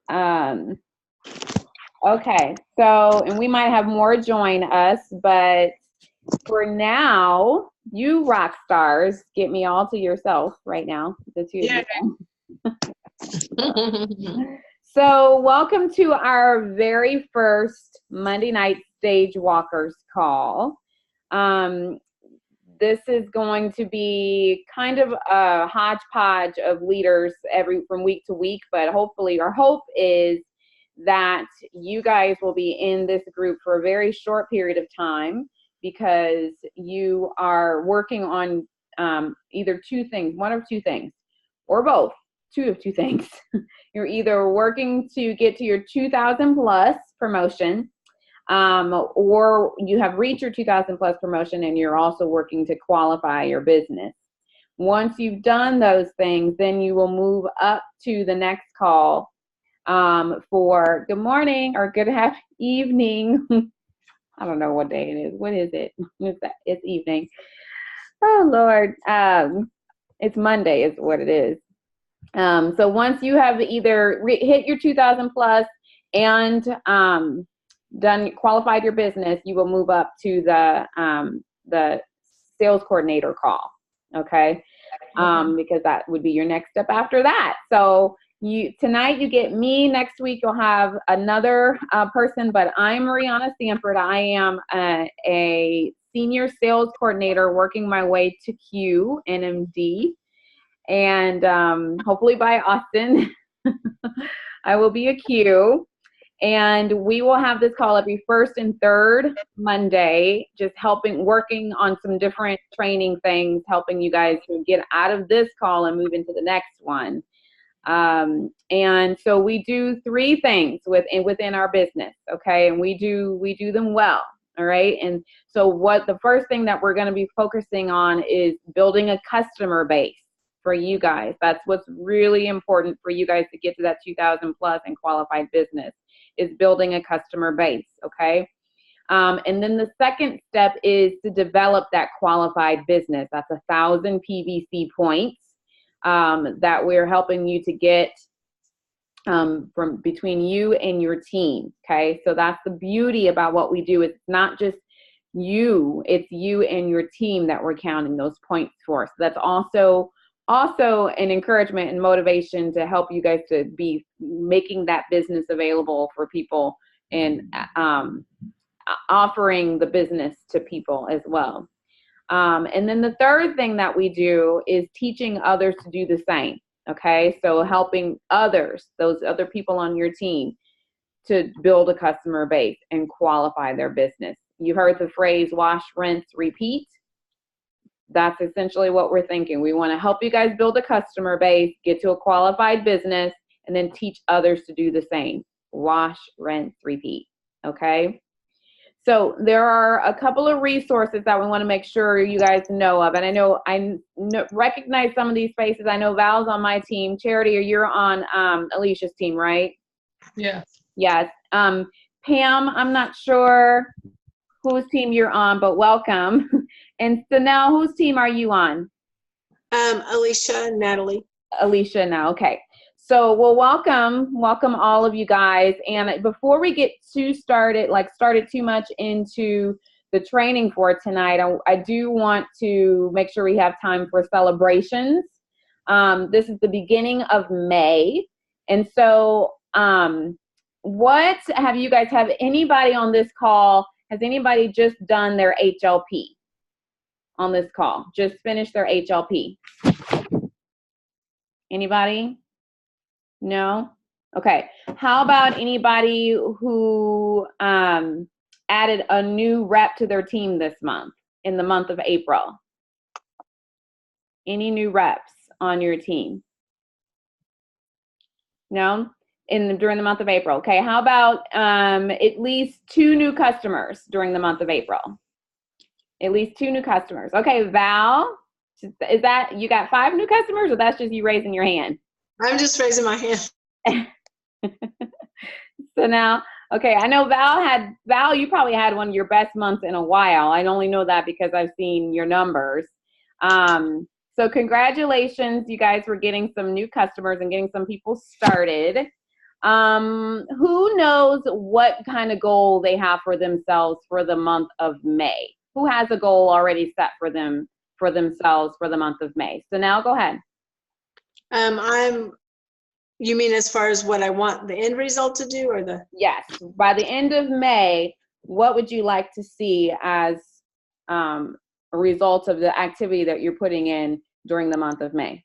Um, okay, so, and we might have more join us, but for now, you rock stars get me all to yourself right now, the two of you. So welcome to our very first Monday night Stagewalkers call. This is going to be kind of a hodgepodge of leaders from week to week, but hopefully our hope is that you guys will be in this group for a very short period of time because you are working on either two things, one of two things, or both, two of two things. You're either working to get to your 2,000 plus promotion, or you have reached your 2,000 plus promotion and you're also working to qualify your business. Once you've done those things, then you will move up to the next call for good morning or good evening. I don't know what day it is. What is it? It's evening. Oh, Lord. It's Monday is what it is. So once you have either hit your 2,000 plus and qualified your business, you will move up to the sales coordinator call. Okay. Because that would be your next step after that. So tonight you get me. Next week you'll have another person, but I'm Mariana Sanford. I am a senior sales coordinator working my way to Q NMD, and hopefully by Austin I will be a Q. And we will have this call every first and third Monday, just working on some different training things, helping you guys to get out of this call and move into the next one. And so we do three things within our business, okay? And we do them well, all right? And so the first thing that we're going to be focusing on is building a customer base for you guys. That's what's really important for you guys to get to that 2,000 plus and qualified business, is building a customer base, okay? And then the second step is to develop that qualified business. That's 1,000 PVC points that we're helping you to get from between you and your team, okay? So that's the beauty about what we do. It's not just you, it's you and your team that we're counting those points for. So that's also an encouragement and motivation to help you guys to be making that business available for people and offering the business to people as well. And then the third thing that we do is teaching others to do the same, okay? So helping others, those other people on your team, to build a customer base and qualify their business. You heard the phrase wash, rinse, repeat. That's essentially what we're thinking. We want to help you guys build a customer base, get to a qualified business, and then teach others to do the same. Wash, rinse, repeat, okay? So there are a couple of resources that we want to make sure you guys know of. And I recognize some of these faces. I know Val's on my team. Charity, you're on Alicia's team, right? Yes. Yes. Pam, I'm not sure whose team you're on, but welcome. And so now, whose team are you on? Alicia and Natalie. Alicia now, okay. So, well, welcome all of you guys. And before we get started too much into the training for tonight, I do want to make sure we have time for celebrations. This is the beginning of May. And so, what have you guys, have anybody on this call, has anybody just done their HLP on this call? Just finished their HLP? Anybody? No? Okay. How about anybody who added a new rep to their team this month, in the month of April? Any new reps on your team? No? During the month of April. Okay. How about at least 2 new customers during the month of April? At least 2 new customers. Okay, Val, is that, you got 5 new customers, or that's just you raising your hand? I'm just raising my hand. So now, okay, I know Val, you probably had one of your best months in a while. I only know that because I've seen your numbers. So congratulations, you guys, for getting some new customers and getting some people started. Who knows what kind of goal they have for themselves for the month of May? Who has a goal already set for themselves for the month of May? So now go ahead. You mean as far as what I want the end result to do, or the? Yes. By the end of May, what would you like to see as a result of the activity that you're putting in during the month of May?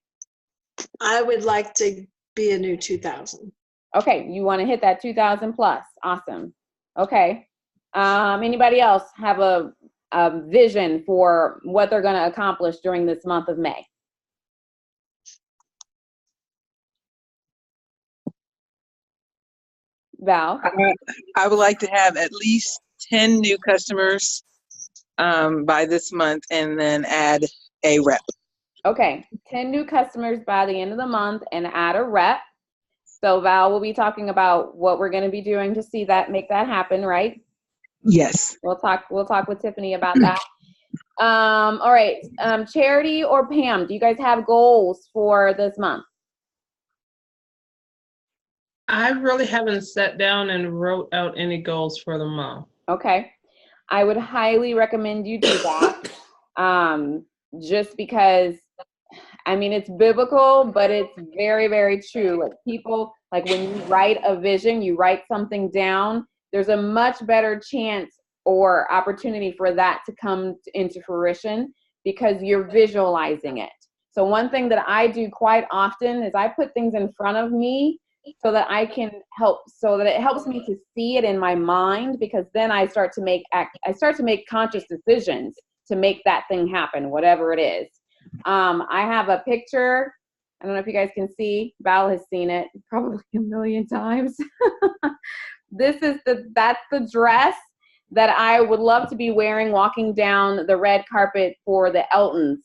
I would like to be a new 2,000. Okay, you want to hit that 2,000 plus. Awesome. Okay. Anybody else have a vision for what they're going to accomplish during this month of May? Val? I would like to have at least 10 new customers by this month, and then add a rep. Okay, 10 new customers by the end of the month and add a rep. So Val will be talking about what we're going to be doing to see that, make that happen, right? Yes. We'll talk with Tiffany about that. All right, Charity or Pam, do you guys have goals for this month? I really haven't sat down and wrote out any goals for the month. Okay, I would highly recommend you do that. Just because, I mean, it's biblical, but it's very, very true. Like people, like when you write a vision, you write something down, there's a much better chance or opportunity for that to come into fruition because you're visualizing it. So one thing that I do quite often is I put things in front of me so that I can help, so that it helps me to see it in my mind, because then I start to make conscious decisions to make that thing happen, whatever it is. I have a picture. I don't know if you guys can see. Val has seen it probably a million times. That's the dress that I would love to be wearing walking down the red carpet for the Eltons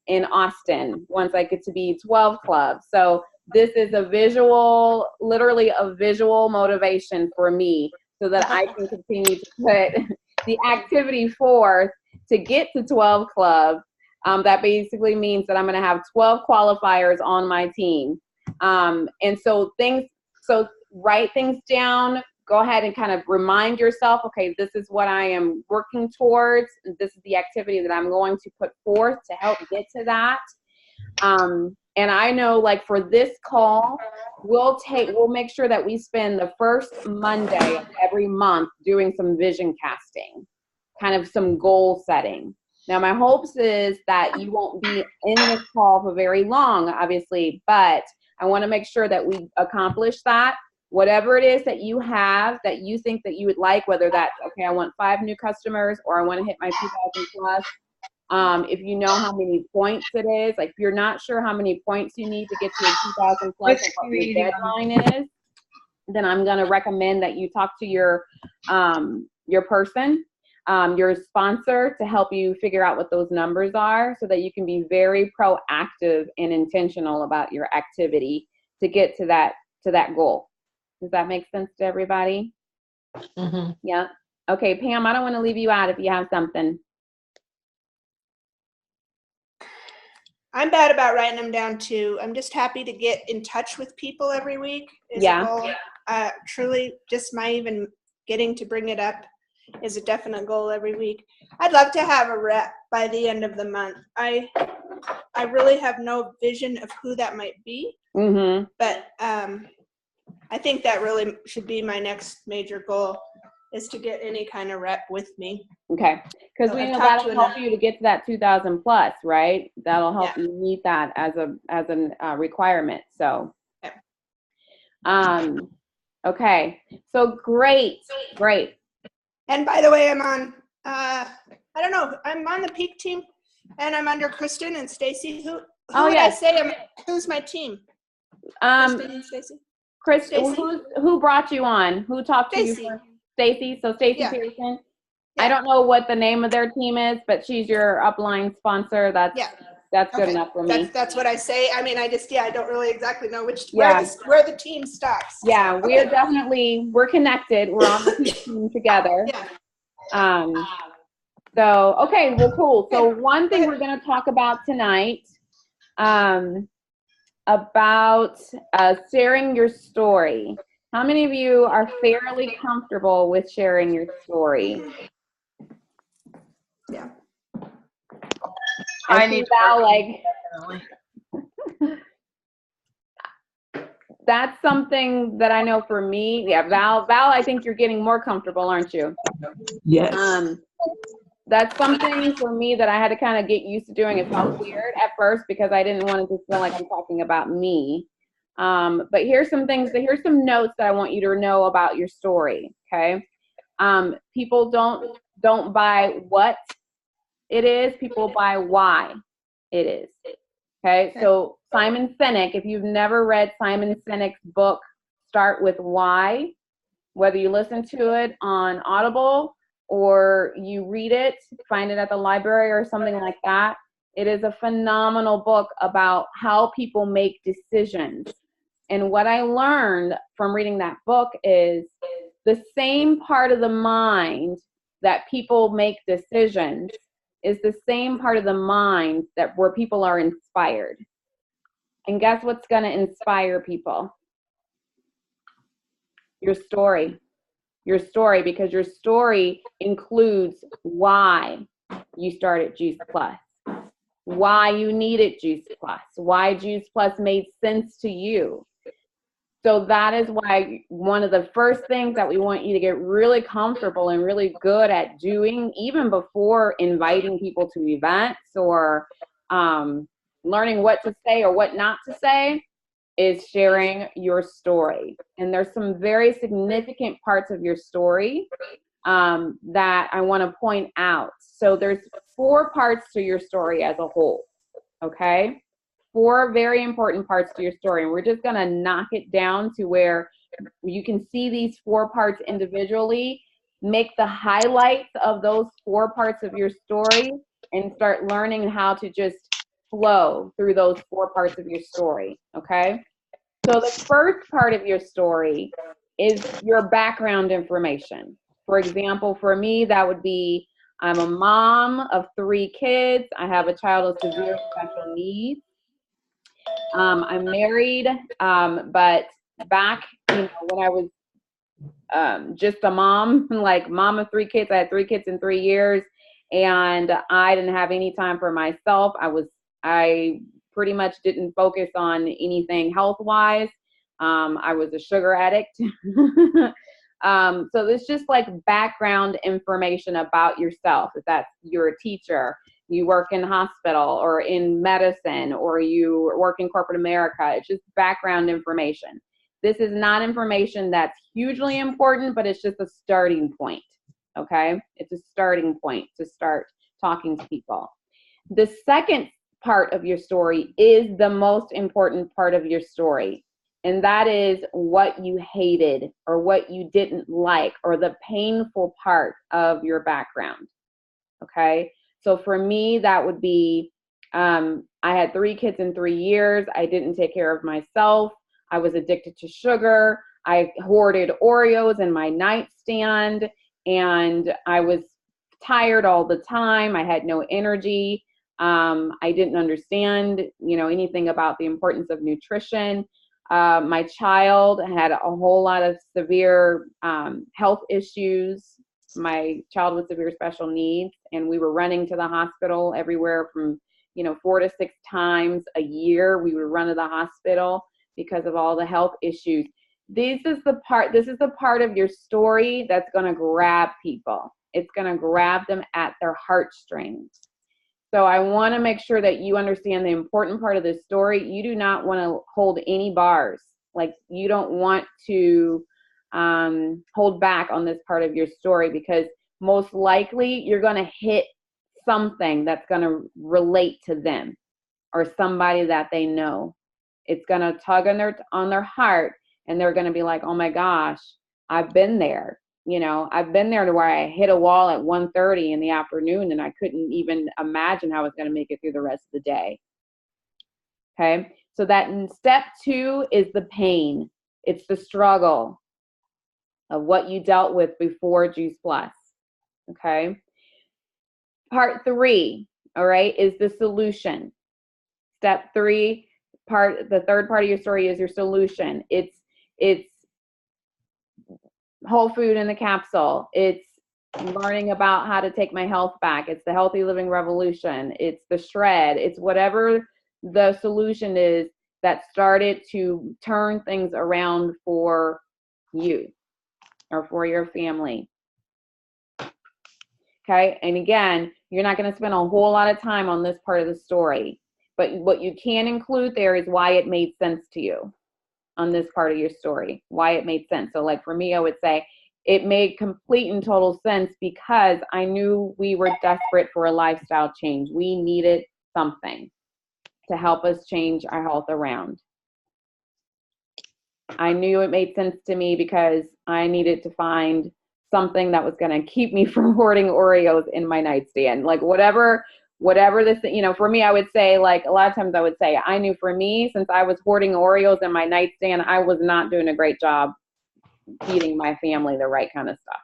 in Austin once I get to be 12 Club. So this is a visual, literally a visual motivation for me so that I can continue to put the activity forth to get to 12 Club. That basically means that I'm going to have 12 qualifiers on my team. And so write things down, go ahead and kind of remind yourself, okay, this is what I am working towards. This is the activity that I'm going to put forth to help get to that. And I know, like, for this call, we'll make sure that we spend the first Monday of every month doing some vision casting, kind of some goal setting. Now, my hopes is that you won't be in this call for very long, obviously, but I want to make sure that we accomplish that. Whatever it is that you have that you think that you would like, whether that's, okay, I want 5 new customers or I want to hit my 2,000 plus. If you know how many points it is, like if you're not sure how many points you need to get to your 2,000 plus and what your deadline is, then I'm going to recommend that you talk to your person, your sponsor, to help you figure out what those numbers are so that you can be very proactive and intentional about your activity to get to that goal. Does that make sense to everybody? Mm-hmm. Yeah. Okay, Pam, I don't want to leave you out if you have something. I'm bad about writing them down too. I'm just happy to get in touch with people every week is a goal. Truly, just my even getting to bring it up is a definite goal every week. I'd love to have a rep by the end of the month. I really have no vision of who that might be, but I think that really should be my next major goal, is to get any kind of rep with me. Okay, because we know that'll help you to get to that 2,000 plus, right? That'll help you meet that as a requirement. So, okay, so great. And by the way, I'm on. I don't know. I'm on the Peak team, and I'm under Kristen and Stacy. Who would I say? Who's my team? Kristen and Stacy. Kristen, who brought you on? Who talked to you first? Stacy. So Stacy Pearson. I don't know what the name of their team is, but she's your upline sponsor. That's good enough for me. That's what I say. I mean, I don't really exactly know where the team stops. Yeah, so, we're connected. We're on the team together. So, okay, well, cool. So one thing we're going to talk about tonight, about sharing your story. How many of you are fairly comfortable with sharing your story? Yeah. I I need see to Val, work like, definitely. that's something that I know for me. Yeah, Val, I think you're getting more comfortable, aren't you? Yes. That's something for me that I had to kind of get used to doing. It felt weird at first because I didn't want to just feel like I'm talking about me. But here's some notes that I want you to know about your story, okay? People don't buy what it is, people buy why it is. Okay, so Simon Sinek, if you've never read Simon Sinek's book, Start With Why, whether you listen to it on Audible or you read it, find it at the library or something like that, it is a phenomenal book about how people make decisions. And what I learned from reading that book is the same part of the mind that people make decisions is the same part of the mind that where people are inspired. And guess what's going to inspire people? Your story. Your story, because your story includes why you started Juice Plus, why you needed Juice Plus, why Juice Plus made sense to you. So that is why one of the first things that we want you to get really comfortable and really good at doing, even before inviting people to events or learning what to say or what not to say, is sharing your story. And there's some very significant parts of your story that I want to point out. So there's 4 parts to your story as a whole, okay? 4 very important parts to your story. And we're just going to knock it down to where you can see these 4 parts individually, make the highlights of those 4 parts of your story, and start learning how to just flow through those 4 parts of your story, okay? So the first part of your story is your background information. For example, for me, that would be, I'm a mom of 3 kids. I have a child with severe special needs. I'm married, but back, when I was just a mom, like mom of 3 kids, I had 3 kids in 3 years, and I didn't have any time for myself. I pretty much didn't focus on anything health-wise. I was a sugar addict. So there's just like background information about yourself. If that's, you're a teacher, you work in hospital or in medicine, or you work in corporate America, it's just background information. This is not information that's hugely important, but it's just a starting point, okay? It's a starting point to start talking to people. The second part of your story is the most important part of your story, and that is what you hated or what you didn't like or the painful part of your background, okay? So for me, that would be, I had 3 kids in 3 years. I didn't take care of myself. I was addicted to sugar. I hoarded Oreos in my nightstand, and I was tired all the time. I had no energy. I didn't understand, anything about the importance of nutrition. My child had a whole lot of severe health issues. My child with severe special needs, and we were running to the hospital everywhere from 4 to 6 times a year. We would run to the hospital because of all the health issues. This is the part of your story that's going to grab people. It's going to grab them at their heartstrings. So I want to make sure that you understand the important part of this story. You do not want to hold any bars. Like, you don't want to hold back on this part of your story, because most likely you're going to hit something that's going to relate to them or somebody that they know. It's going to tug on their heart, and they're going to be like, oh my gosh, I've been there. I've been there to where I hit a wall at 1:30 in the afternoon, and I couldn't even imagine how I was going to make it through the rest of the day. Okay. So that step 2 is the pain. It's the struggle of what you dealt with before Juice Plus. Okay. Part 3, all right, is the solution. Step 3, the third part of your story is your solution. It's whole food in the capsule. It's learning about how to take my health back. It's the healthy living revolution. It's the shred. It's whatever the solution is that started to turn things around for you or for your family. Okay. And again, you're not going to spend a whole lot of time on this part of the story, but what you can include there is why it made sense to you on this part of your story, why it made sense. So like for me, I would say it made complete and total sense because I knew we were desperate for a lifestyle change. We needed something to help us change our health around. I knew it made sense to me because I needed to find something that was going to keep me from hoarding Oreos in my nightstand. Like whatever this, for me, I would say, like a lot of times I would say, I knew for me, since I was hoarding Oreos in my nightstand, I was not doing a great job feeding my family the right kind of stuff.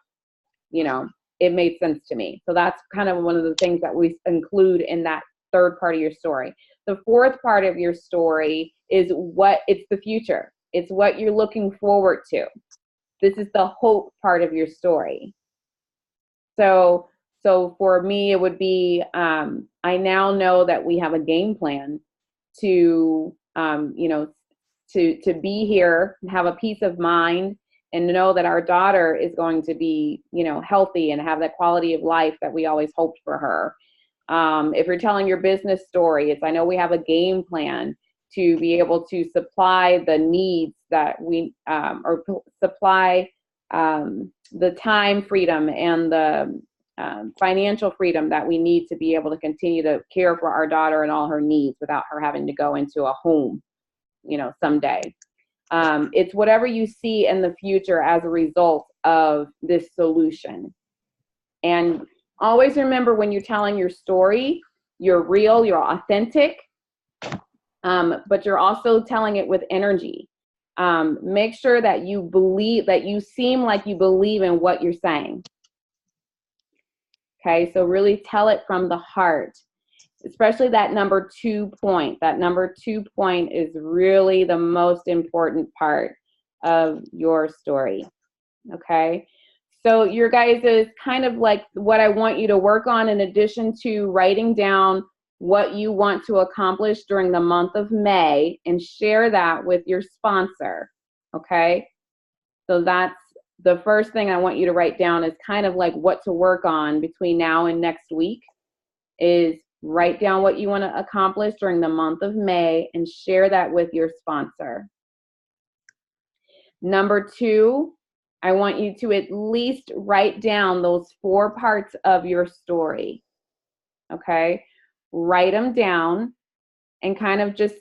It made sense to me. So that's kind of one of the things that we include in that third part of your story. The fourth part of your story is it's the future. It's what you're looking forward to. This is the hope part of your story. So for me, it would be, I now know that we have a game plan to be here, have a peace of mind, and know that our daughter is going to be, healthy and have that quality of life that we always hoped for her. If you're telling your business story, I know we have a game plan to be able to supply the needs that we, or supply the time freedom and the financial freedom that we need to be able to continue to care for our daughter and all her needs without her having to go into a home, someday. It's whatever you see in the future as a result of this solution. And always remember, when you're telling your story, you're real, you're authentic, but you're also telling it with energy. Make sure that you seem like you believe in what you're saying. Okay, so really tell it from the heart, especially that number 2 point. That number 2 point is really the most important part of your story. Okay, so your guys is kind of like what I want you to work on, in addition to writing down what you want to accomplish during the month of May, and share that with your sponsor. Okay, so that's the first thing I want you to write down, is kind of like what to work on between now and next week. Is write down what you want to accomplish during the month of May and share that with your sponsor. Number 2, I want you to at least write down those 4 parts of your story. Okay, write them down and kind of just,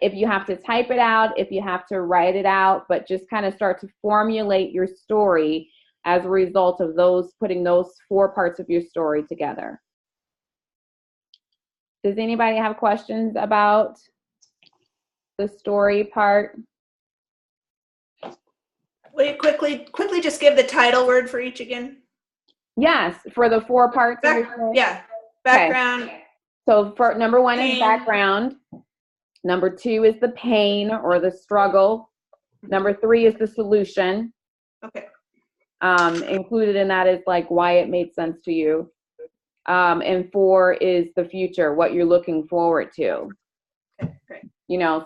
if you have to type it out, if you have to write it out, but just kind of start to formulate your story as a result of putting those 4 parts of your story together. Does anybody have questions about the story part? Will you quickly just give the title word for each again? Yes, for the 4 parts of your story. Yeah, background. Okay. So for number 1 pain. is background. Number 2 is the pain or the struggle. Number 3 is the solution. Okay. Included in that is like why it made sense to you. And 4 is the future, what you're looking forward to. Okay, great.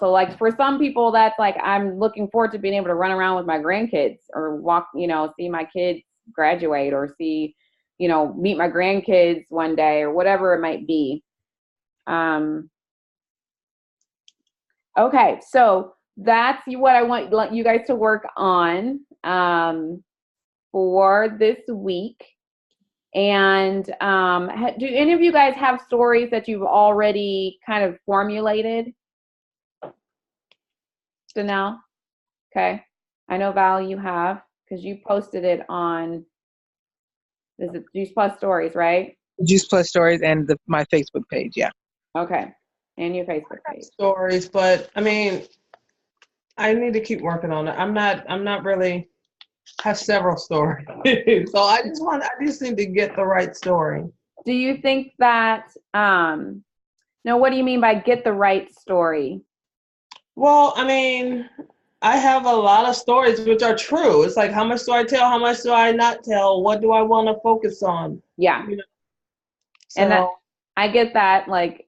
So like for some people, that's like, I'm looking forward to being able to run around with my grandkids, or walk, see my kids graduate, or see, meet my grandkids one day, or whatever it might be. Okay, so that's what I want you guys to work on for this week. And do any of you guys have stories that you've already kind of formulated? Danelle? Okay. I know, Val, you have, because you posted it on, is it Juice Plus Stories, right? Juice Plus Stories and my Facebook page, yeah. Okay. And your Facebook page. Stories, but I mean, I need to keep working on it. I'm not really, have several stories. So I just need to get the right story. Do you think that, no, what do you mean by get the right story? Well, I mean, I have a lot of stories which are true. It's like, how much do I tell? How much do I not tell? What do I want to focus on? Yeah. You know? And that, So, I get that, like,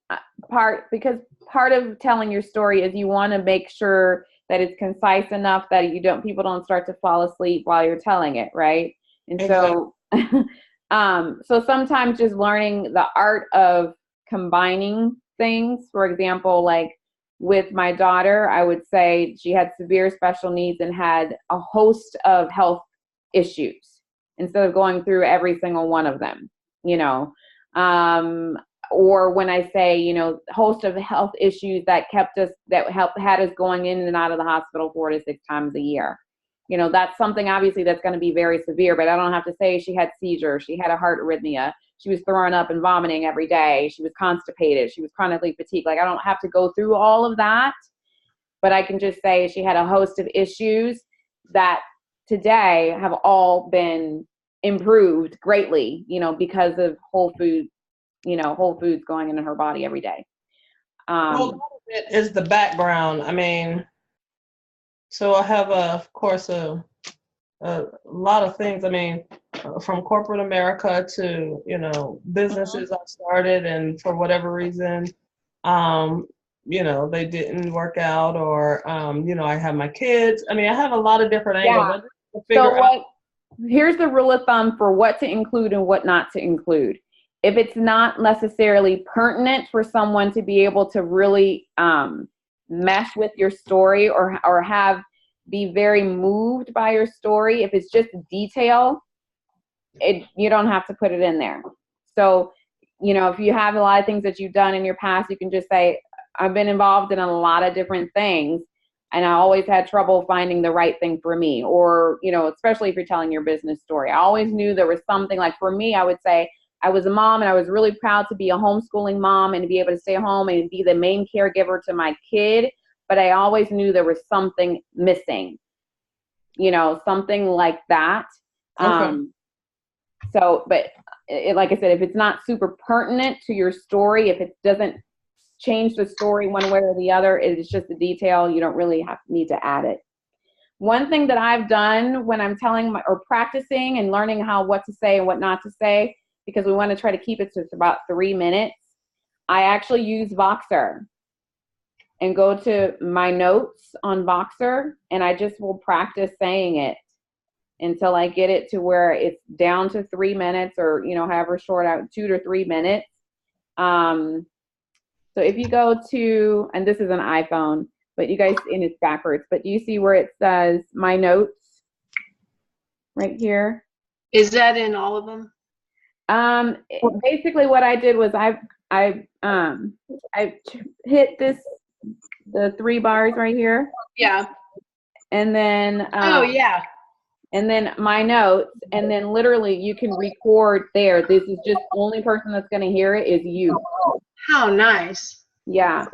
because part of telling your story is you want to make sure that it's concise enough that people don't start to fall asleep while you're telling it, right? And so, so sometimes just learning the art of combining things. For example, like with my daughter, I would say she had severe special needs and had a host of health issues instead of going through every single one of them, you know. Or when I say, you know, host of health issues that had us going in and out of the hospital 4 to 6 times a year. You know, that's something obviously that's going to be very severe, but I don't have to say she had seizures, she had a heart arrhythmia, she was throwing up and vomiting every day, she was constipated, she was chronically fatigued. Like, I don't have to go through all of that, but I can just say she had a host of issues that today have all been improved greatly, you know, because of whole foods going into her body every day. well, it is the background. I mean, so I have, of course, a lot of things. I mean, from corporate America to, you know, businesses I started, and for whatever reason, you know, they didn't work out, or, you know, I have my kids. I mean, I have a lot of different angles. Yeah. Here's the rule of thumb for what to include and what not to include. If it's not necessarily pertinent for someone to be able to really mesh with your story or be very moved by your story, if it's just detail, you don't have to put it in there. So, you know, if you have a lot of things that you've done in your past, you can just say, I've been involved in a lot of different things, and I always had trouble finding the right thing for me. Or, you know, especially if you're telling your business story, I always knew there was something. Like for me, I would say, I was a mom and I was really proud to be a homeschooling mom and to be able to stay home and be the main caregiver to my kid. But I always knew there was something missing, you know, something like that. Okay. So, but like I said, if it's not super pertinent to your story, if it doesn't change the story one way or the other, it's just a detail, you don't really need to add it. One thing that I've done when I'm telling or practicing and learning what to say and what not to say, because we want to try to keep it to about 3 minutes, I actually use Voxer and go to my notes on Voxer, and I just will practice saying it until I get it to where it's down to 3 minutes, or, you know, however short out, 2 to 3 minutes. So if you go to, and this is an iPhone, but you guys, and it's backwards, but do you see where it says my notes right here? Is that in all of them? Basically what I did was I hit the 3 bars right here. Yeah. And then, Oh, yeah. and then my notes, and then literally you can record there. This is just the only person that's going to hear it is you. How nice. Yeah.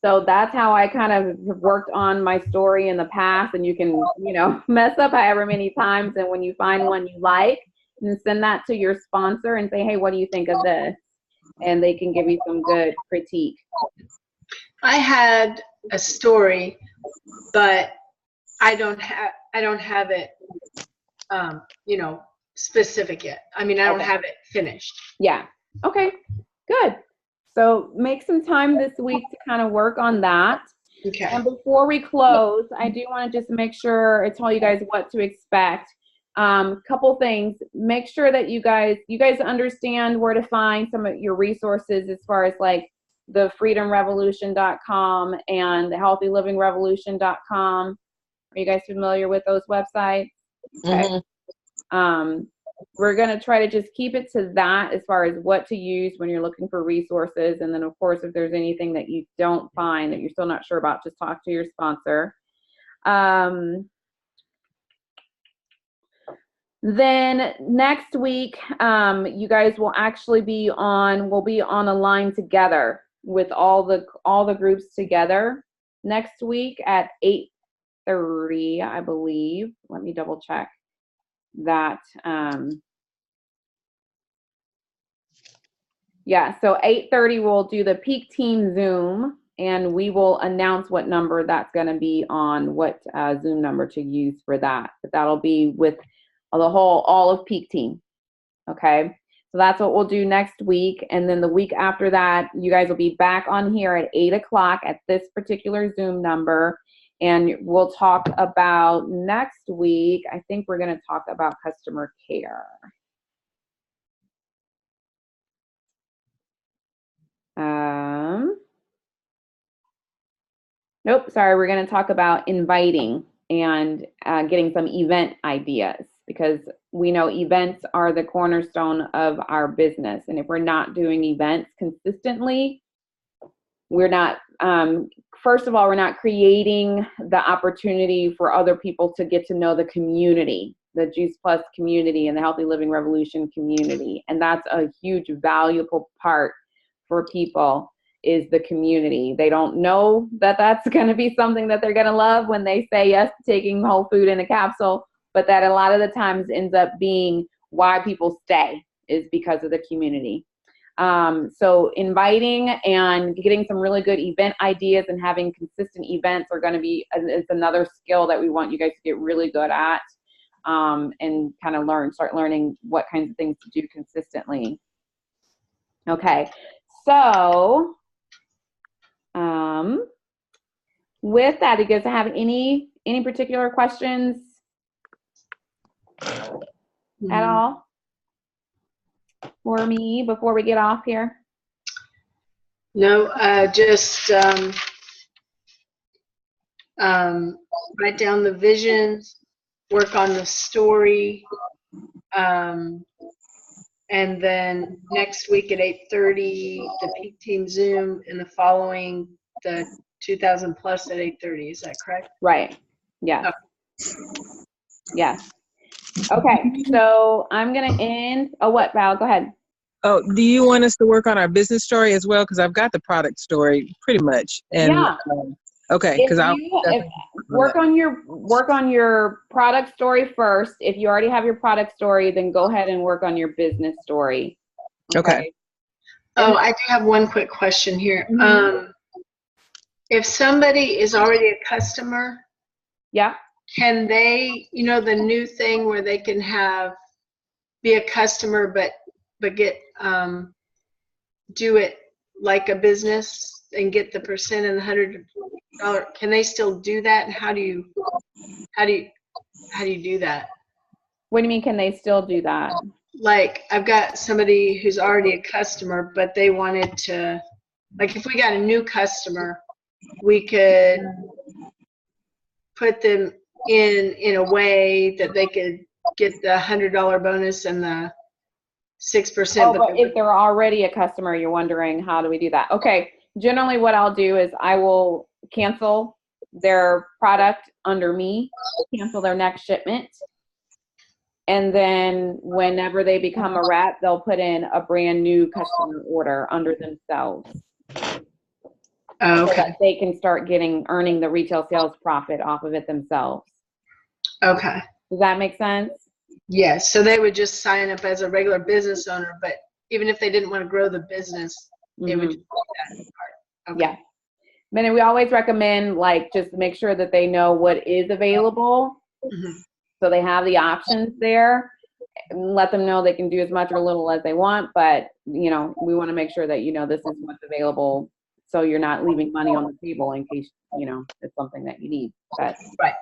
So that's how I kind of have worked on my story in the past, and you can, you know, mess up however many times, and when you find one you like, and send that to your sponsor and say, hey, what do you think of this? And they can give you some good critique. I had a story, but I don't have it, you know, specific yet. I mean, I don't have it finished. Yeah. Okay, good. So make some time this week to kind of work on that. Okay. And before we close, I do want to just make sure I tell you guys what to expect. Couple things. Make sure that you guys understand where to find some of your resources, as far as like the freedomrevolution.com and the healthylivingrevolution.com. Are you guys familiar with those websites? Okay. Mm-hmm. We're going to try to just keep it to that as far as what to use when you're looking for resources. And then, of course, if there's anything that you don't find, that you're still not sure about, just talk to your sponsor. Then next week, you guys will actually we'll be on a line together with all the groups together next week at 8:30, I believe. Let me double check that. Yeah, so 8:30 we'll do the Peak Team Zoom, and we will announce what number that's going to be on, what Zoom number to use for that. But that'll be with all of Peak Team. Okay, so that's what we'll do next week. And then the week after that, you guys will be back on here at 8 o'clock at this particular Zoom number. And we'll talk about next week, I think we're going to talk about customer care. Nope, sorry, we're going to talk about inviting and getting some event ideas, because we know events are the cornerstone of our business. And if we're not doing events consistently, we're not, first of all, we're not creating the opportunity for other people to get to know the community, the Juice Plus community and the Healthy Living Revolution community. And that's a huge, valuable part for people, is the community. They don't know that that's going to be something that they're going to love when they say yes to taking whole food in a capsule, but that a lot of the times ends up being why people stay, is because of the community. So inviting and getting some really good event ideas and having consistent events are going to be, it's another skill that we want you guys to get really good at, and kind of start learning what kinds of things to do consistently. Okay, so with that, do you guys have any particular questions at all for me before we get off here? No, just write down the visions, work on the story, and then next week at 8:30, the Peak Team Zoom, and the following, the 2000 plus at 8:30. Is that correct? Right. Yes. Okay. Yes. Okay. So I'm going to end. Oh, what, Val? Go ahead. Oh, do you want us to work on our business story as well? Because I've got the product story pretty much. And, yeah. Okay. Because I'll work on your product story first. If you already have your product story, then go ahead and work on your business story. Okay. Oh, I do have one quick question here. Mm-hmm. If somebody is already a customer, yeah, can they, the new thing where they can be a customer, but get do it like a business and get the percent and the $100? Can they still do that? And how do you do that? What do you mean, can they still do that? Like, I've got somebody who's already a customer, but they wanted to, like, if we got a new customer, we could put them in a way that they could get the $100 bonus and the 6%. Oh, but if they're already a customer, you're wondering, how do we do that? Okay. Generally what I'll do is I will cancel their product under me, cancel their next shipment. And then whenever they become a rep, they'll put in a brand new customer order under themselves. Oh, okay. So that they can start earning the retail sales profit off of it themselves. Okay. Does that make sense? Yes. So they would just sign up as a regular business owner, but even if they didn't want to grow the business, they would just do that part. Okay. Yeah. But we always recommend, just make sure that they know what is available. Mm-hmm. So they have the options there. Let them know they can do as much or little as they want, but we want to make sure that this is what's available, so you're not leaving money on the table in case it's something that you need. But right.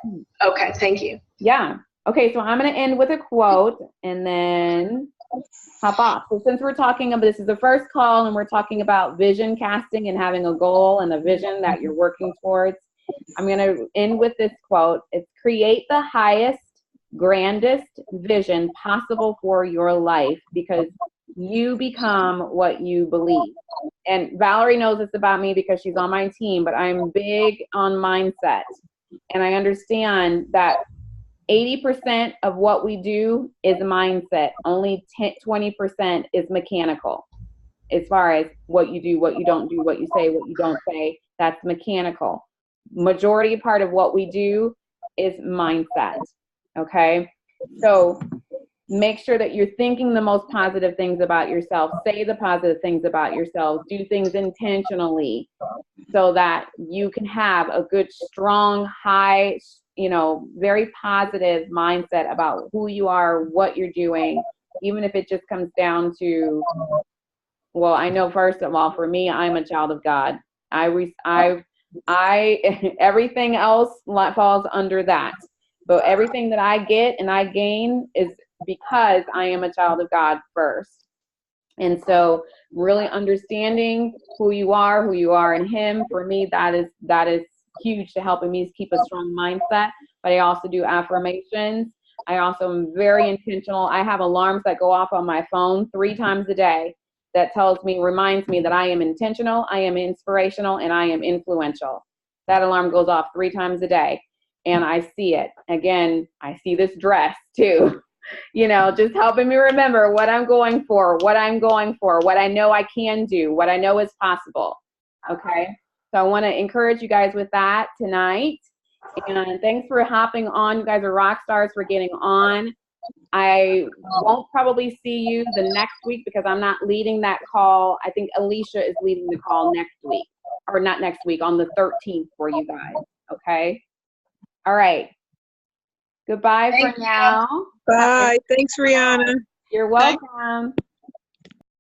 Okay. Thank you. Yeah. Okay. So I'm going to end with a quote and then hop off. So since we're talking about, this is the first call, and we're talking about vision casting and having a goal and a vision that you're working towards, I'm going to end with this quote. It's: create the highest, grandest vision possible for your life, because you become what you believe. And Valerie knows this about me because she's on my team, but I'm big on mindset. And I understand that 80% of what we do is mindset. Only 20% is mechanical. As far as what you do, what you don't do, what you say, what you don't say, that's mechanical. Majority part of what we do is mindset. Okay? So make sure that you're thinking the most positive things about yourself. Say the positive things about yourself. Do things intentionally. so that you can have a good, strong, high, very positive mindset about who you are, what you're doing, even if it just comes down to, well, I know first of all, for me, I'm a child of God. Everything else falls under that. But everything that I get and I gain is because I am a child of God first. And so really understanding who you are in Him, for me, that is huge to helping me keep a strong mindset. But I also do affirmations. I also am very intentional. I have alarms that go off on my phone 3 times a day that reminds me that I am intentional, I am inspirational, and I am influential. That alarm goes off 3 times a day, and I see it. Again, I see this dress too. Just helping me remember what I'm going for, what I know I can do, what I know is possible. Okay. So I want to encourage you guys with that tonight. And thanks for hopping on. You guys are rock stars for getting on. I won't probably see you the next week because I'm not leading that call. I think Alicia is leading the call next week, or not next week, on the 13th for you guys. Okay. All right. Goodbye for now. Bye. Thanks, Rihanna. You're welcome.